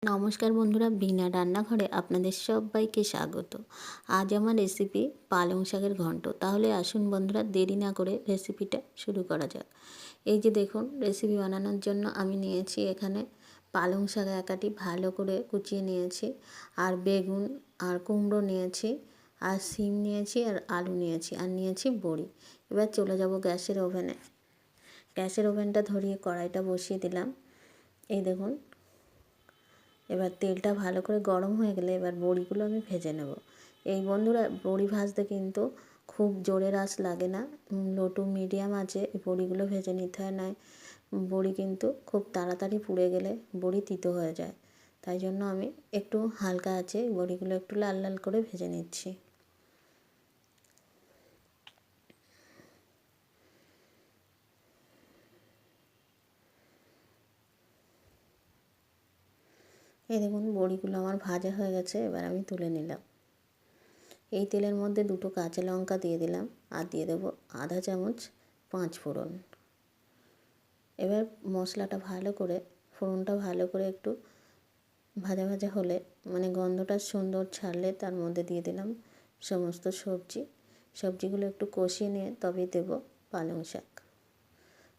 নমস্কার বন্ধুরা, বিনা রান্নাঘরে আপনাদের সবাইকে স্বাগত। আজ আমার রেসিপি পালং শাকের ঘন্ট। তাহলে আসুন বন্ধুরা, দেরি না করে রেসিপিটা শুরু করা যাক। এই যে দেখুন, রেসিপি বানানোর জন্য আমি নিয়েছি এখানে পালং শাক একাটি ভালো করে কুচিয়ে নিয়েছি, আর বেগুন আর কুমড়ো নিয়েছি, আর সিম নিয়েছি, আর আলু নিয়েছি, আর নিয়েছি বড়ি। এবার চলে যাব গ্যাসের ওভেনে। গ্যাসের ওভেনটা ধরিয়ে কড়াইটা বসিয়ে দিলাম। এই দেখুন, এবার তেলটা ভালো করে গরম হয়ে গেলে এবার বড়িগুলো আমি ভেজে নেব। এই বন্ধুরা, বড়ি ভাজতে কিন্তু খুব জোরের আঁচ লাগে না, লো টু মিডিয়াম আঁচে এই বড়িগুলো ভেজে নিতে হয়, নয় বড়ি কিন্তু খুব তাড়াতাড়ি পুড়ে গেলে বড়ি তিতো হয়ে যায়। তাই জন্য আমি একটু হালকা আঁচে বড়িগুলো একটু লাল লাল করে ভেজে নিচ্ছি। এই দেখুন, বড়িগুলো আমার ভাজা হয়ে গেছে, এবার আমি তুলে নিলাম। এই তেলের মধ্যে দুটো কাঁচা লঙ্কা দিয়ে দিলাম, আর দিয়ে দেবো আধা চামচ 5 ফোড়ন। এবার মশলাটা ভালো করে, ফোড়নটা ভালো করে একটু ভাজা ভাজা হলে, মানে গন্ধটা সুন্দর ছাড়লে তার মধ্যে দিয়ে দিলাম সমস্ত সবজিগুলো একটু কষিয়ে নিয়ে তবেই দেবো পালং শাক।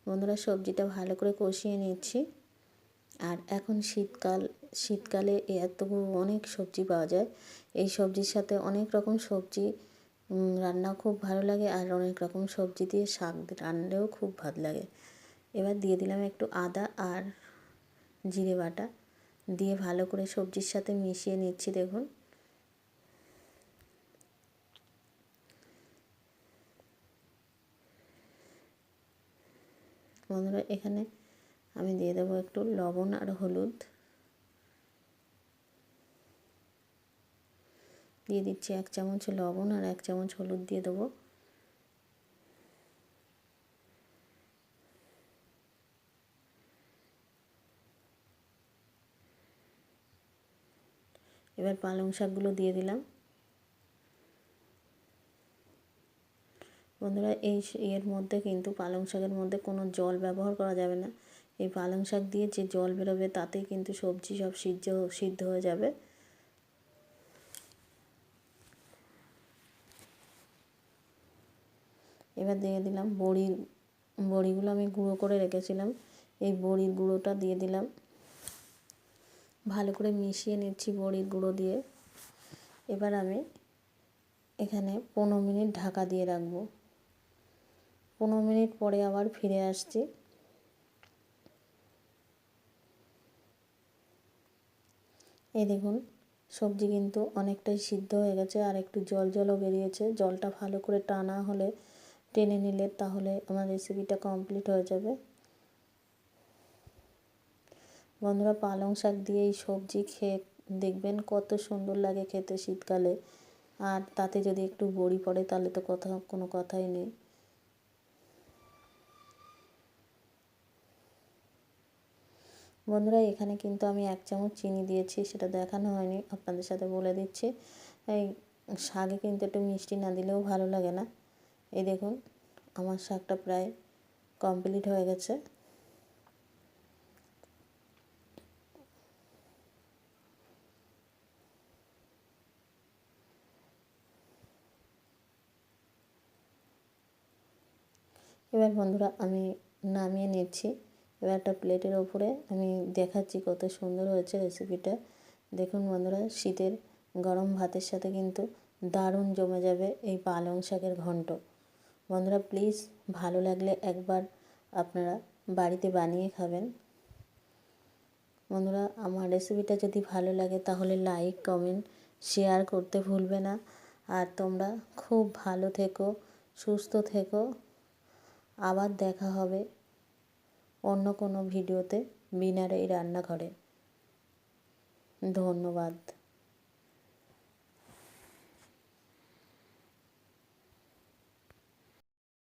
বন্ধুরা, সবজিটা ভালো করে কষিয়ে নিচ্ছি। আর এখন শীতকালে এতগুলো অনেক সবজি পাওয়া যায়। এই সবজির সাথে অনেক রকম সবজি রান্না খুব ভালো লাগে, আর অনেক রকম সবজি দিয়ে শাক রান্নাও খুব ভালো লাগে। এবার দিয়ে দিলাম একটু আদা আর জিরে বাটা, দিয়ে ভালো করে সবজির সাথে মিশিয়ে নিচ্ছি। দেখুন, বন্ধুরা, এখানে আমি দিয়ে দেবো একটু লবণ আর হলুদ, দিয়ে দিচ্ছি 1 চামচ লবণ আর 1 চামচ হলুদ দিয়ে দেবো। এবার পালং শাকগুলো দিয়ে দিলাম। বন্ধুরা, এর মধ্যে কিন্তু পালং শাকের মধ্যে কোনো জল ব্যবহার করা যাবে না। এই পালং শাক দিয়ে যে জল বেরোবে তাতেই কিন্তু সবজি সব সিদ্ধ হয়ে যাবে। এবার দিয়ে দিলাম বড়িগুলো আমি গুঁড়ো করে রেখেছিলাম, এই বড়ির গুঁড়োটা দিয়ে দিলাম। ভালো করে মিশিয়ে নিচ্ছি বড়ির গুঁড়ো দিয়ে। এবার আমি এখানে 15 মিনিট ঢাকা দিয়ে রাখবো। 15 মিনিট পরে আবার ফিরে আসছি। এই দেখুন, সবজি কিন্তু অনেকটাই সিদ্ধ হয়ে গেছে, আর একটু জলও বেরিয়েছে। জলটা ভালো করে টেনে নিলে তাহলে আমার রেসিপিটা কমপ্লিট হয়ে যাবে। বন্ধুরা, পালং শাক দিয়ে এই সবজি খেয়ে দেখবেন কত সুন্দর লাগে খেতে শীতকালে, আর তাতে যদি একটু বড়ি পড়ে তাহলে তো কোনো কথাই নেই। বন্ধুরা, এখানে কিন্তু আমি 1 চামচ চিনি দিয়েছি, সেটা দেখানো হয়নি, আপনাদের সাথে বলে দিচ্ছি। এই শাকে কিন্তু একটু মিষ্টি না দিলেও ভালো লাগে না। এই দেখুন, আমার শাকটা প্রায় কমপ্লিট হয়ে গেছে। এবার বন্ধুরা, আমি নামিয়ে নিচ্ছি। এবার একটা প্লেটের ওপরে আমি দেখাচ্ছি কত সুন্দর হয়েছে রেসিপিটা। দেখুন বন্ধুরা, শীতের গরম ভাতের সাথে কিন্তু দারুণ জমে যাবে এই পালং শাকের ঘন্ট। বন্ধুরা, প্লিজ ভালো লাগলে একবার আপনারা বাড়িতে বানিয়ে খাবেন। বন্ধুরা, আমার রেসিপিটা যদি ভালো লাগে তাহলে লাইক, কমেন্ট, শেয়ার করতে ভুলবে না। আর তোমরা খুব ভালো থেকো, সুস্থ থেকো। আবার দেখা হবে অন্য কোনো ভিডিওতে বিনার এই রান্নাঘরে। ধন্যবাদ।